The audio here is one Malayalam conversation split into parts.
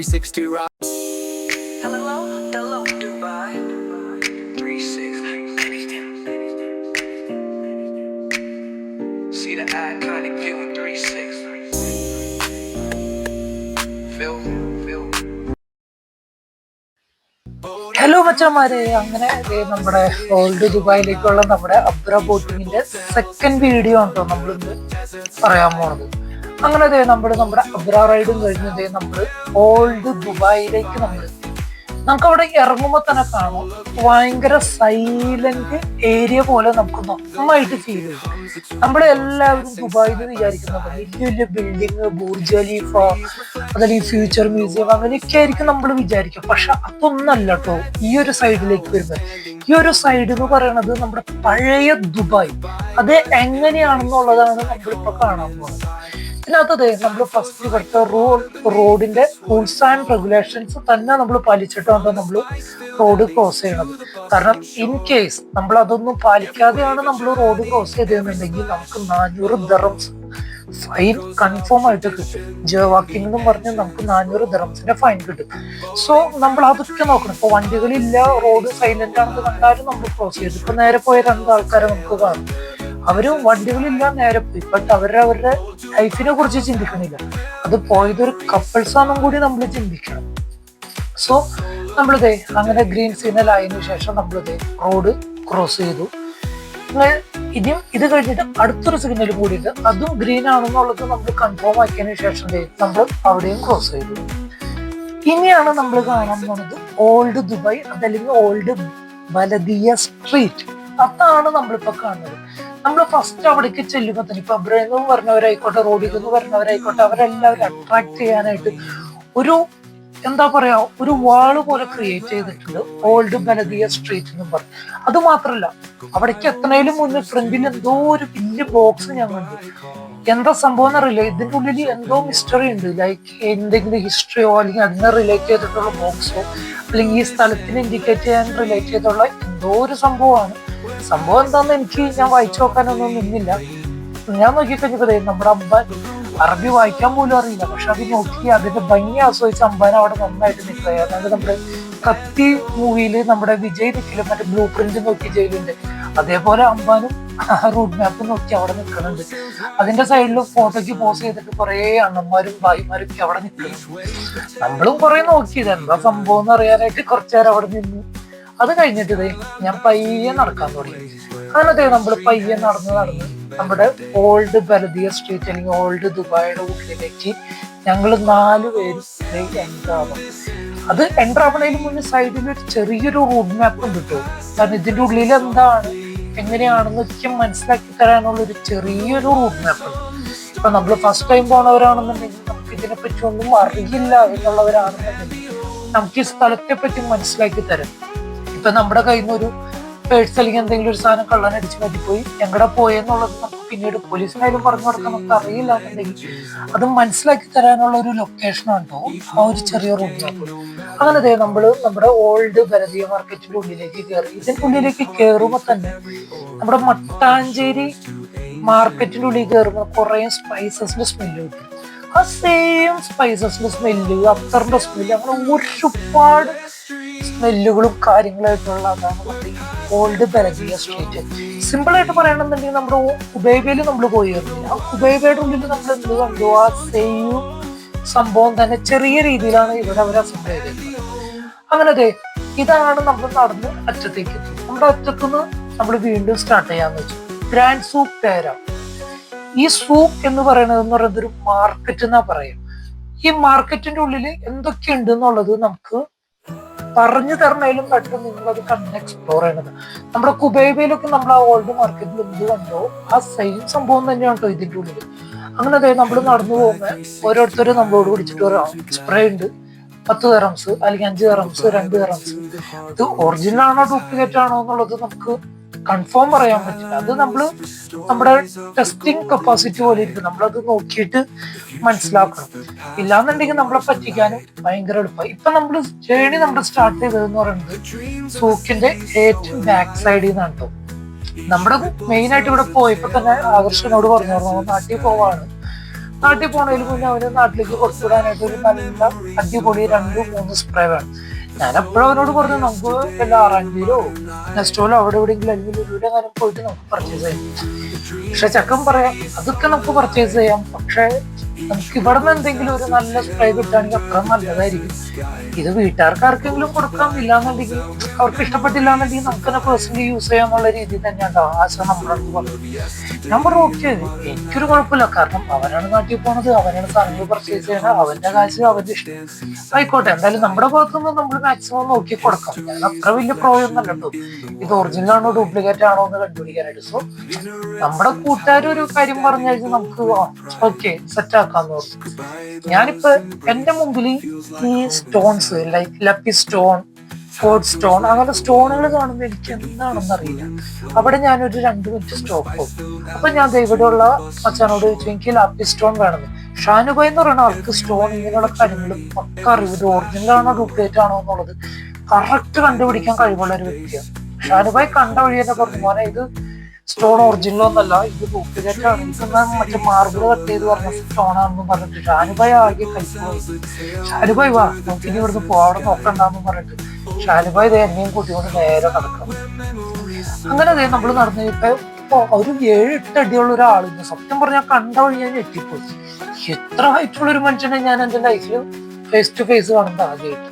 360 rock. Hello, Dubai. 360. See the iconic view in 360. Feel. Hello മച്ചന്മാരെ, അങ്ങനെ നമ്മുടെ ഓൾഡ് ദുബായിലേക്കുള്ള നമ്മുടെ അബ്ര ബോട്ടിങ്ങിന്റെ സെക്കൻഡ് വീഡിയോ ആണോ നമ്മളിന്ന് പറയാൻ പോണത്. അങ്ങനെ നമ്മുടെ അബ്ര റൈഡും കഴിഞ്ഞ് നമ്മൾ ഓൾഡ് ദുബായിലേക്ക് നമുക്ക് അവിടെ ഇറങ്ങുമ്പോൾ തന്നെ കാണാം ഭയങ്കര സൈലന്റ് ഏരിയ പോലെ നമുക്ക് നന്നായിട്ട് ഫീൽ ചെയ്യും. നമ്മളെല്ലാവരും ദുബായിൽ വിചാരിക്കുന്നത് വലിയ വലിയ ബിൽഡിങ്, ബുർജ് ഖലീഫ, അതല്ലെങ്കിൽ ഫ്യൂച്ചർ മ്യൂസിയം അങ്ങനെയൊക്കെ ആയിരിക്കും നമ്മൾ വിചാരിക്കും. പക്ഷെ അതൊന്നല്ല കേട്ടോ. ഈ ഒരു സൈഡിലേക്ക് വരുന്നത്, ഈ ഒരു സൈഡ് എന്ന് പറയുന്നത് നമ്മുടെ പഴയ ദുബായ്, അത് എങ്ങനെയാണെന്നുള്ളതാണ് നമ്മളിപ്പോ കാണാൻ പോകുന്നത്. ഇതിനകത്ത് നമ്മൾ ഫസ്റ്റ് ഇവിടുത്തെ റോഡിന്റെ റൂൾസ് ആൻഡ് റെഗുലേഷൻസ് തന്നെ നമ്മൾ പാലിച്ചിട്ടാണ് നമ്മൾ റോഡ് ക്രോസ് ചെയ്യണത്. കാരണം ഇൻ കേസ് നമ്മൾ അതൊന്നും പാലിക്കാതെയാണ് നമ്മൾ റോഡ് ക്രോസ് ചെയ്തതെന്നുണ്ടെങ്കിൽ നമുക്ക് 400 ദിർഹംസ് ഫൈൻ കൺഫേം ആയിട്ട് കിട്ടും. ജവാക്കിംഗ് എന്നും പറഞ്ഞ് നമുക്ക് 400 ദിർഹംസിന്റെ ഫൈൻ കിട്ടും. സോ നമ്മൾ അതൊക്കെ നോക്കണം. ഇപ്പൊ വണ്ടികളില്ല, റോഡ് സൈലന്റ് ആണെന്ന് കണ്ടാലും നമ്മൾ ക്രോസ് ചെയ്തു. ഇപ്പൊ നേരെ പോയ 2 ആൾക്കാരെ നമുക്ക് കാണും. അവര് വണ്ടികളില്ല, നേരെ പോയി. ബട്ട് അവരുടെ ലൈഫിനെ കുറിച്ച് ചിന്തിക്കണില്ല. അത് പോയതൊരു കപ്പിൾസ് ആണെന്നും കൂടി നമ്മൾ ചിന്തിക്കണം. സോ അങ്ങനെ ഗ്രീൻ സിഗ്നൽ ആയതിനു ശേഷം റോഡ് ക്രോസ് ചെയ്തു. ഇനിയും ഇത് കഴിഞ്ഞിട്ട് അടുത്തൊരു സിഗ്നൽ കൂടിയിട്ട് അതും ഗ്രീൻ ആണെന്നുള്ളത് നമ്മൾ കൺഫേം ആക്കിയതിനു ശേഷം നമ്മൾ അവിടെയും ക്രോസ് ചെയ്തു. ഇനിയാണ് നമ്മൾ കാണാൻ പോകുന്നത് ഓൾഡ് ദുബായ്, അതല്ലെങ്കിൽ ഓൾഡ് ബലദിയ സ്ട്രീറ്റ്. അതാണ് നമ്മളിപ്പോ കാണുന്നത്. നമ്മൾ ഫസ്റ്റ് അവിടേക്ക് ചെല്ലുമ്പോൾ തന്നെ ഇപ്പൊ അബ്രയിൽ നിന്ന് പറഞ്ഞവരായിക്കോട്ടെ, റോഡിൽ നിന്ന് പറഞ്ഞവരായിക്കോട്ടെ, അവരെല്ലാവരും അട്രാക്ട് ചെയ്യാനായിട്ട് ഒരു ഒരു വാള് പോലെ ക്രിയേറ്റ് ചെയ്തിട്ടുണ്ട് ഓൾഡ് ബലദിയ സ്ട്രീറ്റ് എന്ന് പറഞ്ഞു. അത് മാത്രല്ല, അവിടേക്ക് എത്തുന്നതിന് മുന്നേ ഫ്രണ്ടിൽ എന്തോ ഒരു വലിയ ബോക്സ് ഞാൻ കണ്ടു. എന്താ സംഭവം എന്നറിയില്ല. ഇതിന്റെ ഉള്ളിൽ എന്തോ മിസ്റ്ററി ഉണ്ട്. ലൈക്ക് എന്തെങ്കിലും ഹിസ്റ്ററിയോ അല്ലെങ്കിൽ അതിനെ റിലേറ്റ് ചെയ്തിട്ടുള്ള ബോക്സോ അല്ലെങ്കിൽ ഈ സ്ഥലത്തിന് ഇൻഡിക്കേറ്റ് ചെയ്യാൻ റിലേറ്റ് ചെയ്തിട്ടുള്ള എന്തോ ഒരു സംഭവമാണ്. സംഭവം എന്താന്ന് ഞാൻ വായിച്ചു നോക്കാനൊന്നും നിന്നില്ല. ഞാൻ നോക്കിക്കഴിഞ്ഞപ്പോ നമ്മുടെ അമ്പാൻ അറബി വായിക്കാൻ പോലും അറിയില്ല. പക്ഷെ അത് നോക്കി അതിന്റെ ഭംഗി ആസ്വദിച്ച് അമ്പാൻ അവിടെ നന്നായിട്ട് നിൽക്കുക. അതായത് നമ്മുടെ കത്തി മൂവിയില് നമ്മുടെ വിജയ് നിൽക്കില്ല, മറ്റേ ബ്ലൂ പ്രിന്റ് നോക്കി ജയിലുണ്ട്, അതേപോലെ അമ്പാനും റൂട്ട് മാപ്പ് നോക്കി അവിടെ നിൽക്കുന്നുണ്ട്. അതിന്റെ സൈഡിൽ ഫോട്ടോയ്ക്ക് പോസ് ചെയ്തിട്ട് കുറെ അണ്ണന്മാരും ഭായിമാരും ഒക്കെ അവിടെ നിൽക്കുന്നു. നമ്മളും കുറെ നോക്കിയത് എന്താ സംഭവം എന്ന് അറിയാനായിട്ട് കുറച്ചുനേരം അവിടെ നിന്നു. അത് കഴിഞ്ഞിട്ട് ഞാൻ പയ്യെ നടക്കാൻ തുടങ്ങി. അങ്ങനെ നമ്മൾ പയ്യെ നടന്ന് നമ്മുടെ ഓൾഡ് ബലദിയ സ്ട്രീറ്റ് അല്ലെങ്കിൽ ഓൾഡ് ദുബായിയുടെ ഉള്ളിലേക്ക് ഞങ്ങൾ 4 പേരും എൻ്റർ ആവാം. അത് എൻ്റർ ആവണതിന് മുന്നേ സൈഡിൽ ഒരു ചെറിയൊരു റൂട്ട് മാപ്പ് ഉണ്ട് കേട്ടോ. കാരണം ഇതിന്റെ ഉള്ളിൽ എന്താണ് എങ്ങനെയാണെന്നൊക്കെ മനസ്സിലാക്കി തരാനുള്ള ഒരു ചെറിയൊരു റൂട്ട് മാപ്പ് ഉണ്ട്. ഇപ്പൊ നമ്മൾ ഫസ്റ്റ് ടൈം പോണവരാണെന്നുണ്ടെങ്കിൽ നമുക്ക് ഇതിനെപ്പറ്റി ഒന്നും അറിയില്ല എന്നുള്ളവരാണെന്നുണ്ടെങ്കിൽ നമുക്ക് ഈ സ്ഥലത്തെ പറ്റി മനസ്സിലാക്കി തരാം. ഇപ്പൊ നമ്മുടെ കയ്യിൽ നിന്ന് ഒരു പേഴ്സ് അല്ലെങ്കിൽ എന്തെങ്കിലും ഒരു സാധനം കള്ളനടിച്ച് പറ്റിപ്പോയി എങ്ങടെ പോയെന്നുള്ളത് നമുക്ക് പിന്നീട് പോലീസിനായാലും പറഞ്ഞു കൊടുക്കാൻ നമുക്ക് അറിയില്ല എന്നുണ്ടെങ്കിൽ അത് മനസ്സിലാക്കി തരാനുള്ള ഒരു ലൊക്കേഷനാണ് കേട്ടോ ആ ഒരു ചെറിയ റൂട്ട് മാപ്പ്. അങ്ങനെ നമ്മുടെ ഓൾഡ് ബലദിയ മാർക്കറ്റിന്റെ ഉള്ളിലേക്ക് കയറി. ഇതിന്റെ ഉള്ളിലേക്ക് കയറുമ്പോൾ തന്നെ നമ്മുടെ മട്ടാഞ്ചേരി മാർക്കറ്റിന്റെ ഉള്ളിൽ കയറുമ്പോൾ കുറെ സ്പൈസസിന്റെ സ്മെല്ല് കിട്ടും. ആ സെയിം സ്പൈസസിന്റെ സ്മെല്ല്, അത്തറിന്റെ സ്മെല്ല്, അങ്ങനെ ഒരുപാട് സ്മെല്ലുകളും കാര്യങ്ങളായിട്ടുള്ള അതാണ് ഓൾഡ് ബലദിയ സ്ട്രീറ്റ്. സിമ്പിൾ ആയിട്ട് പറയണമെന്നുണ്ടെങ്കിൽ നമ്മുടെ ഹുബൈബയിൽ നമ്മൾ പോയിരുന്നില്ല. ആ ഹുബൈബയുടെ ഉള്ളിൽ നമ്മൾ എന്ത് കണ്ടു, ആ സെയിം സംഭവം തന്നെ ചെറിയ രീതിയിലാണ് ഇവിടെ അവർ അസംബിൾ ചെയ്തിരിക്കുന്നത്. അങ്ങനെ ഇതാണ് നമ്മൾ നടന്ന് അറ്റത്തേക്ക് എത്തി. നമ്മുടെ അറ്റത്തുനിന്ന് നമ്മൾ വീണ്ടും സ്റ്റാർട്ട് ചെയ്യാന്ന് വെച്ചു. ഗ്രാൻഡ് സൂക്ക് പേര. ഈ സൂക്ക് എന്ന് പറയുന്നത് ഒരു മാർക്കറ്റ് എന്നാ പറയാം. ഈ മാർക്കറ്റിന്റെ ഉള്ളിൽ എന്തൊക്കെയുണ്ട് എന്നുള്ളത് നമുക്ക് പറഞ്ഞു തരണേലും പെട്ടെന്ന് നിങ്ങൾ അത് കണ്ട് എക്സ്പ്ലോർ ചെയ്യണത്. നമ്മുടെ കുബൈബയിലൊക്കെ നമ്മൾ ആ ഓൾഡ് മാർക്കറ്റിൽ എന്ത് കണ്ടോ ആ സെയിം സംഭവം തന്നെയാണ് കേട്ടോ ഇതിന്റെ ഉള്ളിൽ. അങ്ങനെ നമ്മൾ നടന്നു പോകുമ്പോൾ ഓരോരുത്തരും നമ്മളോട് പിടിച്ചിട്ട് പറയാം സ്പ്രേ ഉണ്ട്, 10 ദിർഹംസ് അല്ലെങ്കിൽ 5 ദിർഹംസ്, 2 ദിർഹംസ്. ഇത് ഒറിജിനൽ ആണോ ഡ്യൂപ്ലിക്കേറ്റ് ആണോ എന്നുള്ളത് നമുക്ക് കൺഫേം പറയാൻ പറ്റില്ല. അത് നമ്മുടെ ടെസ്റ്റിംഗ് കപ്പാസിറ്റി പോലെ ഇരിക്കും. നമ്മളത് നോക്കിയിട്ട് മനസ്സിലാക്കണം. ഇല്ലാന്നുണ്ടെങ്കിൽ നമ്മളെ പറ്റിക്കാനും ഭയങ്കര എളുപ്പമായി. ഇപ്പൊ നമ്മൾ ജേണി സ്റ്റാർട്ട് ചെയ്തതെന്ന് പറയുന്നത് സൂക്കിന്റെ ഏറ്റവും ബാക്ക് സൈഡിൽ നിന്നാണ് കേട്ടോ. നമ്മുടെ മെയിൻ ആയിട്ട് ഇവിടെ പോയപ്പോ തന്നെ ആകർഷനോട് പറഞ്ഞു നാട്ടിൽ പോവാണ്, നാട്ടിൽ പോണതിന് മുന്നേ അവന് നാട്ടിലേക്ക് കൊടുത്തുവിടാനായിട്ട് ഒരു നല്ല അടിപൊളി 2-3 സ്പ്രേ വേണം. ഞാൻ എപ്പോഴും അവനോട് പറഞ്ഞു നമുക്ക് വല്ല ആറാഞ്ചിയിലോ നെസ്റ്റോലോ അവിടെ എവിടെയെങ്കിലും അല്ലെങ്കിൽ ഇവിടെ കാര്യം പോയിട്ട് നമുക്ക് പർച്ചേസ് ചെയ്യാം. പക്ഷെ ചക്കൻ പറയാം അതൊക്കെ നമുക്ക് പർച്ചേസ് ചെയ്യാം, പക്ഷെ നമുക്ക് ഇവിടെ നിന്ന് എന്തെങ്കിലും ഒരു നല്ല സ്പ്രേ കിട്ടുകയാണെങ്കിൽ അത്ര നല്ലതായിരിക്കും. ഇത് വീട്ടുകാർക്ക് ആർക്കെങ്കിലും കൊടുക്കാം, ഇല്ലാന്നുണ്ടെങ്കിൽ അവർക്ക് ഇഷ്ടപ്പെട്ടില്ല എന്നുണ്ടെങ്കിൽ നമുക്ക് തന്നെ പേഴ്സണലി യൂസ് ചെയ്യാന്നുള്ള രീതിയിൽ തന്നെ ഉണ്ടാവും. ആശ നമ്മുടെ അടുത്ത് പറഞ്ഞു. ഞാൻ പറഞ്ഞു ഓക്കെ, എനിക്കൊരു കുഴപ്പമില്ല, കാരണം അവനാണ് നാട്ടിൽ പോണത്, അവനാണ് സാധനങ്ങൾ പർച്ചേസ് ചെയ്യണത്, അവന്റെ കാശ് അവന്റെ ഇഷ്ടം, ആയിക്കോട്ടെ. എന്തായാലും നമ്മുടെ ഭാഗത്തുനിന്ന് നമ്മൾ മാക്സിമം നോക്കി കൊടുക്കാം. ഞാൻ അത്ര വലിയ പ്രോയൊന്നും അല്ലട്ടോ ഇത് ഒറിജിനൽ ആണോ ഡ്യൂപ്ലിക്കേറ്റ് ആണോ എന്ന് കണ്ടുപിടിക്കാനായിട്ട്. സോ നമ്മുടെ കൂട്ടുകാർ ഒരു കാര്യം പറഞ്ഞു കഴിഞ്ഞാൽ നമുക്ക് ഓക്കെ സെറ്റ് ആക്കാന്ന് പറഞ്ഞു. ഞാനിപ്പോ എന്റെ മുമ്പിൽ ഈ സ്റ്റോൺസ് ലൈക്ക് ലപ്പി സ്റ്റോൺ, ഫോർഡ് സ്റ്റോൺ, അങ്ങനെ സ്റ്റോണുകൾ കാണുമ്പോൾ എനിക്ക് എന്താണെന്ന് അറിയില്ല. അവിടെ ഞാനൊരു 2 മിനിറ്റ് സ്റ്റോപ്പ് പോകും. അപ്പൊ ഞാൻ ഇവിടെയുള്ള മച്ചാനോട് ചോദിച്ചു എനിക്ക് ലപ്പി സ്റ്റോൺ വേണമെന്ന്. ഷാനുഭായ് എന്ന് പറയുന്ന ആൾക്ക് സ്റ്റോൺ ഇങ്ങനെയുള്ള കാര്യങ്ങൾ പക്ക അറിവ്, ഇത് ഒറിജിനൽ ആണോ ഡ്യൂപ്ലിക്കേറ്റ് ആണോ എന്നുള്ളത് കറക്റ്റ് കണ്ടുപിടിക്കാൻ കഴിവുള്ള ഒരു വ്യക്തിയാണ്. ഷാനുഭായ് കണ്ട വഴി തന്നെ പറഞ്ഞു മോനെ ഇത് സ്റ്റോൺ ഒറിജിനലോ ഒന്നല്ല, ഇത് ഡ്യൂപ്ലിക്കേറ്റ് ആണ്, ഇതെന്നാ മറ്റേ മാർബിൾ കട്ട് ചെയ്ത് പറഞ്ഞ സ്റ്റോൺ ആണെന്ന് പറഞ്ഞിട്ട് ഷാനുഭായ് ആകെ കഴിച്ചുപോയി. ഷാനുഭായ് വാ നമുക്ക് ഇനി ഇവിടുന്ന് പോവാ, അവിടെ നോക്കണ്ടെന്ന് പറഞ്ഞിട്ട് ഷാനുഭായ് എന്നെയും കൂട്ടിക്കൊണ്ട് നേരെ നടക്കണം. അങ്ങനെ നമ്മൾ നടന്നു ഇപ്പൊ ഒരു 7-8 അടിയുള്ള ഒരാളിന്ന് സത്യം പറഞ്ഞാൽ കണ്ട വഴി ഞാൻ ഞെട്ടിപ്പോയി. എത്ര ഹൈറ്റുള്ള ഒരു മനുഷ്യനെ ഞാൻ എന്റെ ലൈഫിൽ ഫേസ് ടു ഫേസ് കാണുന്നത് ആദ്യമായിട്ട്.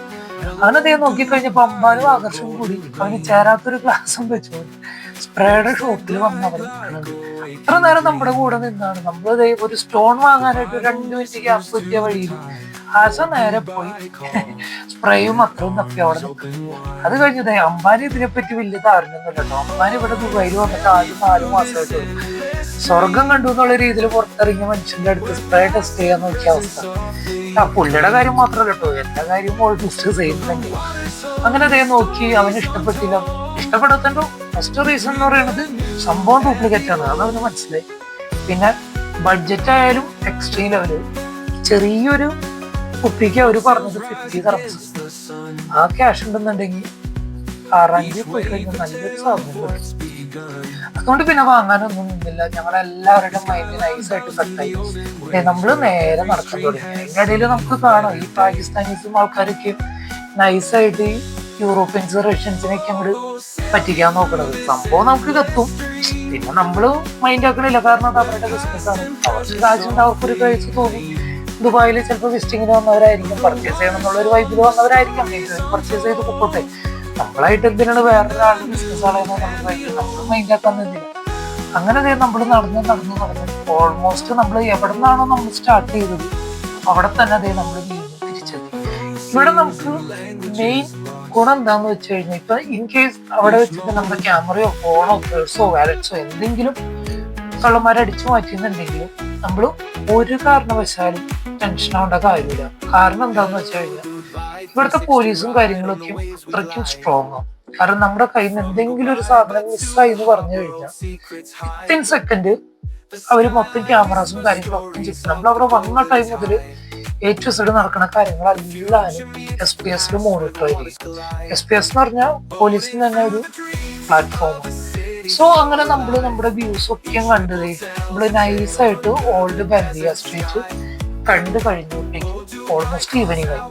അങ്ങനെ നോക്കിക്കഴിഞ്ഞപ്പോ അമ്പാനും ആകർഷണം കൂടി അവന് ചേരാത്തൊരു ഗ്ലാസും വെച്ചു സ്പ്രേയുടെ ഷോപ്പിൽ വന്നവർ ഇത്ര നേരം നമ്മുടെ കൂടെ നിന്നാണ്. നമ്മൾ ഒരു സ്റ്റോൺ വാങ്ങാനായിട്ട് 2 മിനിറ്റ് ഗ്യാപ്പ് കിട്ടിയ വഴിയിൽ ആശ നേരെ പോയി സ്പ്രേയും അത്രയും തപ്പി അവിടെ നിൽക്കും. അത് കഴിഞ്ഞത് അമ്പാനി ഇതിനെപ്പറ്റി വലിയ ധാരണയൊന്നുമില്ല കേട്ടോ. അമ്പാനി ഇവിടെ ദുബായിൽ വന്നിട്ട് ആദ്യം 4 മാസമായിട്ട് സ്വർഗം കണ്ടു എന്നുള്ള രീതിയിൽ പുറത്തിറങ്ങിയ മനുഷ്യന്റെ അടുത്ത് സ്പ്രേ ടെസ്റ്റ് ചെയ്യാൻ നോക്കിയ അവസ്ഥ. ആ പുള്ളിയുടെ കാര്യം മാത്രമല്ല കേട്ടോ, എന്റെ കാര്യം ഓൾമോസ്റ്റ് സെയിം തന്നെ. അങ്ങനെ നോക്കി അവന് ഇഷ്ടപ്പെട്ടില്ല. ഇഷ്ടപ്പെടാത്തതിന്റെ ഫസ്റ്റ് റീസൺ എന്ന് പറയുന്നത് സംഭവം ഡ്യൂപ്ലിക്കേറ്റ് ആണ്, അത് അവന് മനസ്സിലായി. പിന്നെ ബഡ്ജറ്റ് ആയാലും എക്സ്ട്രീം ലെവല്. ചെറിയൊരു കുപ്പിക്ക് അവര് പറഞ്ഞത് 50 dirhams. ആ ക്യാഷ് ഉണ്ടെന്നുണ്ടെങ്കിൽ ആറാഞ്ചി പോയി കഴിഞ്ഞാൽ നല്ലൊരു സാധനം കിട്ടും. അതുകൊണ്ട് പിന്നെ വാങ്ങാനൊന്നും നിന്നില്ല. ഞങ്ങളെല്ലാവരുടെയും മൈൻഡ് നൈസായിട്ട് സെറ്റായി. നമ്മള് നേരെ നടക്കാൻ തുടങ്ങി. അതിന്റെ ഇടയിൽ നമുക്ക് കാണാം ഈ പാകിസ്ഥാനീസും ആൾക്കാരൊക്കെ നൈസായിട്ട് ഈ യൂറോപ്യൻസ് റഷ്യൻസിനൊക്കെ അങ്ങോട്ട് പറ്റിക്കാൻ നോക്കണത്. സംഭവം നമുക്ക് കത്തും, പിന്നെ നമ്മള് മൈൻഡ് ആക്കണില്ല, കാരണം അത് അവരുടെ ബിസിനസ് ആണ്. അവർക്ക് കാശുണ്ട്, അവർക്കൊരു കഴിച്ച് തോന്നി. ദുബായിൽ ചിലപ്പോൾ വിസിറ്റിങ്ങിന് വന്നവരായിരിക്കും, പർച്ചേസ് ചെയ്യണം എന്നുള്ള ഒരു വൈബിൽ വന്നവരായിരിക്കും, പർച്ചേസ് ചെയ്ത് പൊക്കോട്ടെ. നമ്മളായിട്ട് എന്തിനാണ് വേറൊരാളുടെ ബിസിനസ് ആണെന്ന് നമ്മൾ മൈൻഡ് ആക്കാൻ നിന്നില്ല. അങ്ങനെ നമ്മൾ നടന്ന് ഓൾമോസ്റ്റ് നമ്മൾ എവിടെ നിന്നാണോ നമ്മൾ സ്റ്റാർട്ട് ചെയ്തത് അവിടെ തന്നെ നമ്മൾ വീണ്ടും തിരിച്ചെത്തി. ഇവിടെ നമുക്ക് മെയിൻ ഗുണം എന്താന്ന് വെച്ച് കഴിഞ്ഞാൽ ഇപ്പൊ ഇൻ കേസ് അവിടെ വെച്ചിട്ട് നമ്മുടെ ക്യാമറയോ ഫോണോ പേഴ്സോ വാലറ്റ്സോ എന്തെങ്കിലും കള്ളന്മാരടിച്ചു മാറ്റുന്നുണ്ടെങ്കിലും നമ്മൾ ഒരു കാരണവശാലും ടെൻഷൻ ആവേണ്ട കാര്യമില്ല. കാരണം എന്താന്ന് വെച്ച് കഴിഞ്ഞാൽ ഇവിടുത്തെ പോലീസും കാര്യങ്ങളൊക്കെ അത്രയ്ക്കും സ്ട്രോങ് ആണ്. കാരണം നമ്മുടെ കയ്യിൽ നിന്ന് എന്തെങ്കിലും ഒരു സാധനം മിസ്സായി എന്ന് പറഞ്ഞു കഴിഞ്ഞാൽ വിത്തിൻ സെക്കൻഡ് അവര് മൊത്തം ക്യാമറാസും കാര്യങ്ങളും ഒക്കെ ചെക്ക്. നമ്മൾ അവിടെ വന്ന ടൈം മുതൽ A to Z നടക്കുന്ന കാര്യങ്ങളെല്ലാം SPS മോണിറ്റർ ആയിരിക്കും. SPS എന്ന് പറഞ്ഞാൽ പോലീസിന് തന്നെ ഒരു പ്ലാറ്റ്ഫോം. സോ അങ്ങനെ നമ്മുടെ വ്യൂസ് ഒക്കെ കണ്ടത് നമ്മള് നൈസായിട്ട് ഓൾഡ് ബന്ദിയ സ്ട്രീറ്റ് കണ്ടു കഴിഞ്ഞപ്പോഴേക്കും ഓൾമോസ്റ്റ് ഈവനിങ് ആയി.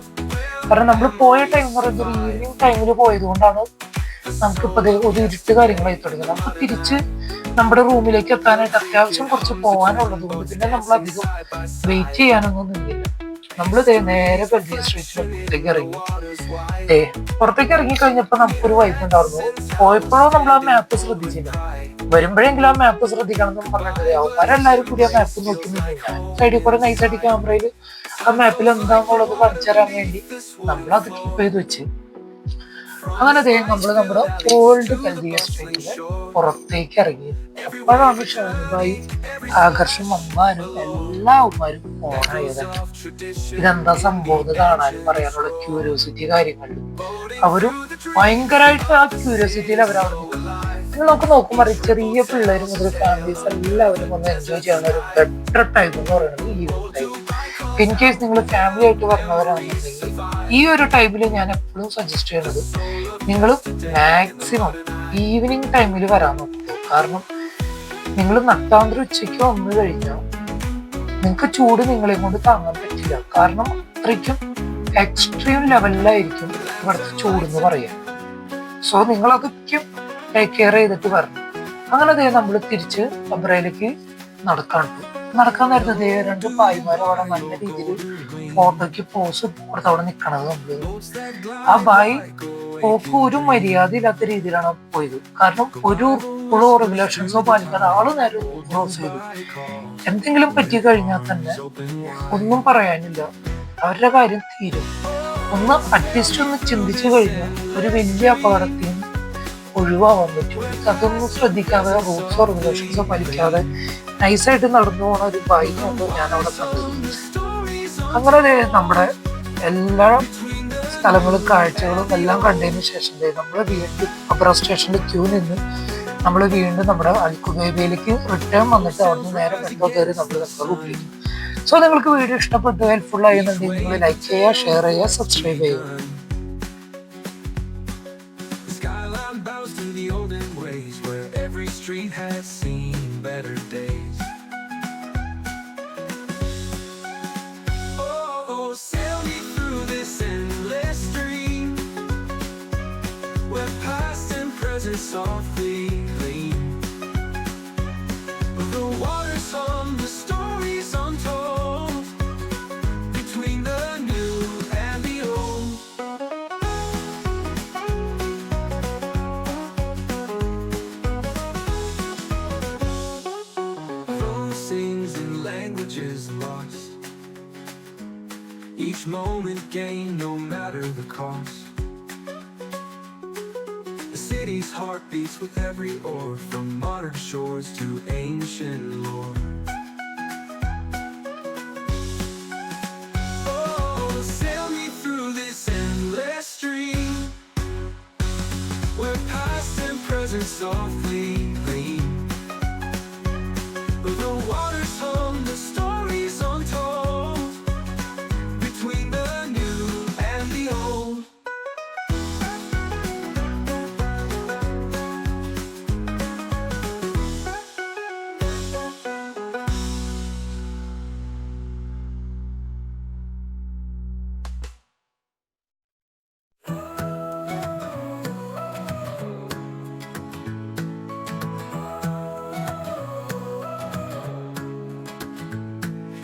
കാരണം നമ്മൾ പോയ ടൈം എന്ന് പറയുന്നത് ഒരു ഈവനിങ് ടൈമിൽ പോയത് കൊണ്ടാണ് നമുക്കിപ്പോ ഒരു ഇരുട്ട് കാര്യങ്ങളായി തുടങ്ങി. നമുക്ക് തിരിച്ച് നമ്മുടെ റൂമിലേക്ക് എത്താനായിട്ട് അത്യാവശ്യം കുറച്ച് പോകാനുള്ളത് കൊണ്ട് പിന്നെ നമ്മളധികം വെയിറ്റ് ചെയ്യാനൊന്നും നിന്നില്ല. നമ്മൾ നേരെ ബന്ദിയ സ്ട്രീറ്റിലേക്ക് ഇറങ്ങി. പുറത്തേക്ക് ഇറങ്ങി കഴിഞ്ഞപ്പോ നമുക്കൊരു വൈബ് ഉണ്ടായിരുന്നു. പോയപ്പോഴും നമ്മൾ ആ മാപ്പ് ശ്രദ്ധിച്ചില്ല, വരുമ്പോഴെങ്കിലും ആ മാപ്പ് ശ്രദ്ധിക്കണം എന്ന് പറഞ്ഞിട്ട് അവന്മാരെല്ലാരും കൂടി ആ മാപ്പ് നോക്കി നിന്നില്ല. സൈഡിൽ കൂടെ നൈസായിട്ട് ക്യാമറയിൽ ആ മാപ്പിൽ എന്താന്നുള്ളത് കാണിച്ചു തരാൻ വേണ്ടി നമ്മളത് കീപ്പ് ചെയ്ത് വെച്ച് അങ്ങനെ നമ്മൾ നമ്മുടെ ഓൾഡ് ബന്ദിയ സ്ട്രീറ്റില് പുറത്തേക്ക് ഇറങ്ങി. എപ്പോഴാണ് ഷാനുഭായി ആകർഷം വന്നാലും എല്ലാവന്മാരും ഓണായത്. ഇതെന്താ സംഭവം കാണാനും പറയാനുള്ള ക്യൂരിയോസിറ്റി കാര്യങ്ങളിലും അവരും ഭയങ്കരമായിട്ട് ആ ക്യൂരിയോസിറ്റിയിൽ അവരവിടെ നിൽക്കുന്നു. പിന്നെ നമുക്ക് നോക്കുമ്പോൾ ചെറിയ പിള്ളേർ മുതൽ ഫാമിലീസ് എല്ലാവരും ഒന്ന് എൻജോയ് ചെയ്യുന്ന ഒരു ബെറ്റർ ടൈം എന്ന് പറയുന്നത് ഈവനിങ് ടൈം. ഇൻ കേസ് നിങ്ങൾ ഫാമിലി ആയിട്ട് പറഞ്ഞവരാണെന്നുണ്ടെങ്കിൽ ഈ ഒരു ടൈമിൽ ഞാൻ എപ്പോഴും സജസ്റ്റ് ചെയ്യുന്നത് നിങ്ങൾ മാക്സിമം ഈവനിങ് ടൈമിൽ വരാൻ നോക്കുക. കാരണം നിങ്ങൾ നട്ടാന്തര ഉച്ചയ്ക്ക് വന്നു കഴിഞ്ഞാൽ നിങ്ങൾക്ക് ചൂട് നിങ്ങളെയും കൊണ്ട് താങ്ങാൻ പറ്റില്ല. കാരണം അത്രയ്ക്കും എക്സ്ട്രീം ലെവലിലായിരിക്കും ഇവിടുത്തെ ചൂട് എന്ന് പറയാം. സോ നിങ്ങളതൊക്കെ ടേക്ക് കെയർ ചെയ്തിട്ട് വരണം. അങ്ങനെ ദേ നമ്മൾ തിരിച്ച് അബ്രയിലേക്ക് നടക്കാൻ നേരത്തെ രണ്ട് ഭായിമാർ അവിടെ നല്ല രീതിയിൽ ഫോട്ടോയ്ക്ക് പോസ് കൊടുത്ത് അവിടെ നിൽക്കണത് നമ്മള്. ആ ഭായി പോക്ക് ഒരു മര്യാദ ഇല്ലാത്ത രീതിയിലാണ് പോയത്. കാരണം ഒരു റൂളോ റെഗുലേഷൻസോ പാലിക്കാതെ ആള് നേരെ ക്രോസ് ചെയ്തു. എന്തെങ്കിലും പറ്റി കഴിഞ്ഞാൽ തന്നെ ഒന്നും പറയാനില്ല, അവരുടെ കാര്യം തീരും. ഒന്ന് അറ്റ്ലീസ്റ്റ് ഒന്ന് ചിന്തിച്ചു കഴിഞ്ഞാൽ ഒരു വലിയ അപകടത്തിൽ ഒഴിവാവാൻ പറ്റും. അതൊന്നും ശ്രദ്ധിക്കാതെ റൂൾസോ റെഗുലേഷൻസോ പാലിക്കാതെ നൈസായിട്ട് നടന്നു പോണ ഒരു ബൈക്കുണ്ട് ഞാൻ അവിടെ കണ്ടത്. അങ്ങനെ നമ്മുടെ എല്ലാ സ്ഥലങ്ങളും കാഴ്ചകളും എല്ലാം കണ്ടതിന് ശേഷം നമ്മൾ വീണ്ടും അബ്ര സ്റ്റേഷനിൽ ക്യൂ നിന്ന് നമ്മൾ വീണ്ടും നമ്മുടെ അൽഖുബൈബയിലേക്ക് റിട്ടേൺ വന്നിട്ട് അവിടുന്ന് നേരെ മെട്രോ കയറി നമ്മൾ റൂട്ടിലേക്ക്. സോ നിങ്ങൾക്ക് വീഡിയോ ഇഷ്ടപ്പെട്ടു, ഹെൽപ്ഫുൾ ആയിരുന്നുണ്ടെങ്കിൽ നിങ്ങൾ ലൈക്ക് ചെയ്യുക, ഷെയർ ചെയ്യുക, സബ്സ്ക്രൈബ് ചെയ്യുക. Street has seen better days. Oh, sail me through this endless stream, where past and present softly gleam. The waters on the stories untold, between the new and the old. Languages lost, each moment gained no matter the cost. The city's heart beats with every oar, from modern shores to ancient lore. Oh, sail me through this endless stream, where past and present softly gleam. The waters hum the stories untold, between the new and the old.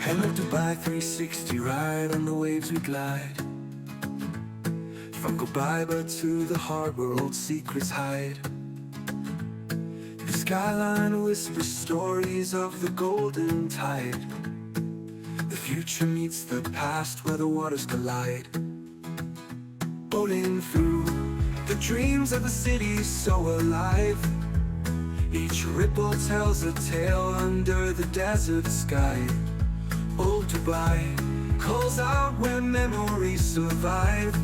Hello Dubai 360, ride on the waves we glide. From Gobaiba to the harbor, old secrets hide. The skyline whispers stories of the golden tide. The future meets the past where the waters collide. Boating through the dreams of the city so alive. Each ripple tells a tale under the desert sky. Old Dubai calls out where memories survive,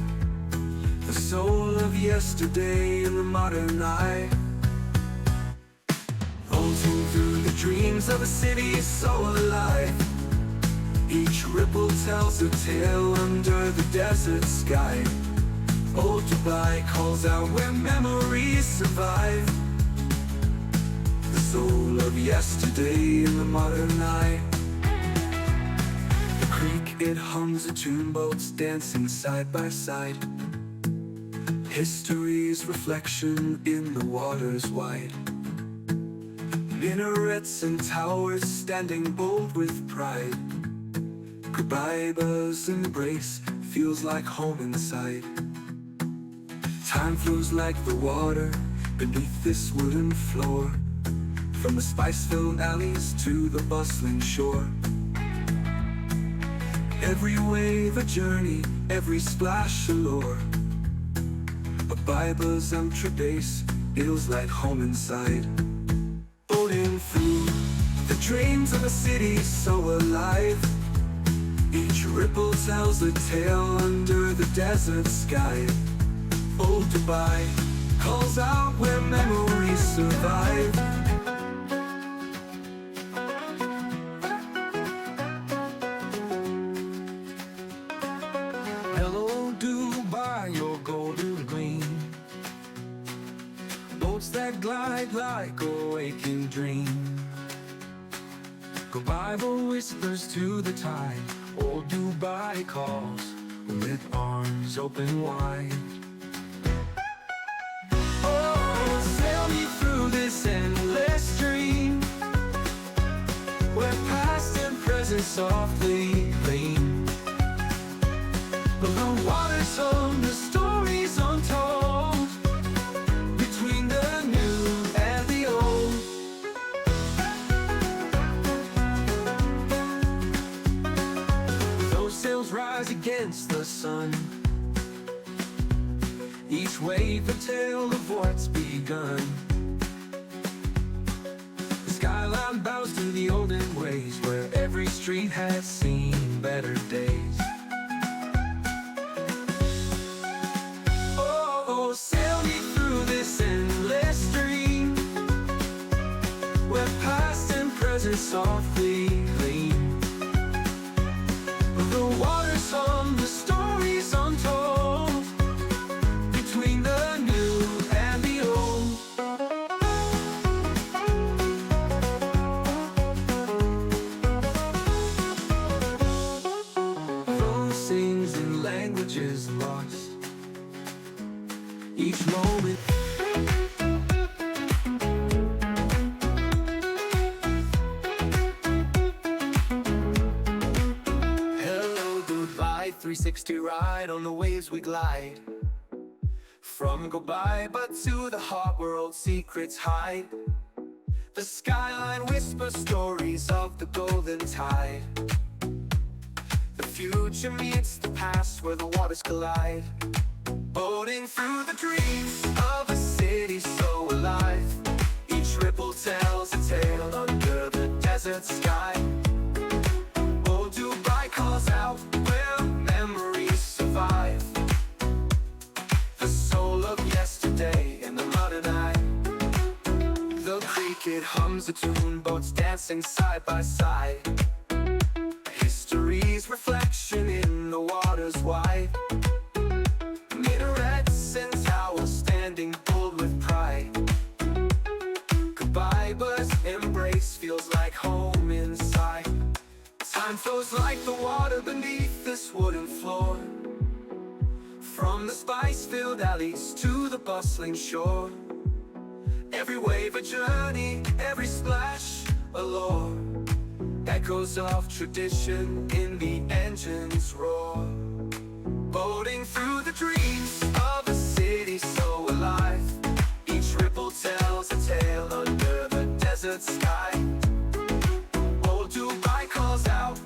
the soul of yesterday in the modern eye. Floating through the dreams of a city so alive. Each ripple tells a tale under the desert sky. Old Dubai calls out where memories survive, the soul of yesterday in the modern eye. Creek, it hums a tune, boats dancing side by side. History's reflection in the waters wide. Minarets and towers standing bold with pride. Gobaiba's embrace feels like home inside. Time flows like the water beneath this wooden floor, from the spice-filled alleys to the bustling shore. Every wave a journey, every splash a lore. Gobaiba's empty base feels like home inside. Boating through the dreams of a city so alive. Each ripple tells a tale under the desert sky. Old Dubai calls out where memories survive. That glide like a waking dream. Go Bible whispers to the tide. Old Dubai calls with arms open wide. Oh, sail me through this endless stream, where past and present softly gleam. Below waters hum the stories untold, between the new and the old. Those sails rise against the sun, each wave a tale of what's begun. The skyline bows to the olden ways, where every street has seen better days. Oh, sail me through this endless stream, where past and present softly gleam. The waters hum the stories untold, between the new and the old. Phone sings in languages lost, each moment. Hello, goodbye, 360 ride on the waves we glide. From Goodbye to the heart where old secrets hide. The skyline whispers stories of the golden tide. The future meets the past where the waters collide. Boating through the dreams of a city so alive. Each ripple tells a tale under the desert sky. Old Dubai calls out where memories survive. The soul of yesterday in the modern eye. The creek it hums a tune, boats dancing side by side. History's reflection in the waters wide. Minarets and towers standing bold with pride. Goodbye, but embrace feels like home inside. Time flows like the water beneath this wooden floor, from the spice-filled alleys to the bustling shore. Every wave a journey, every splash a lore. Echoes of tradition in the engine's roar. Boating through the dreams of a city so alive. Each ripple tells a tale under the desert sky. Old Dubai calls out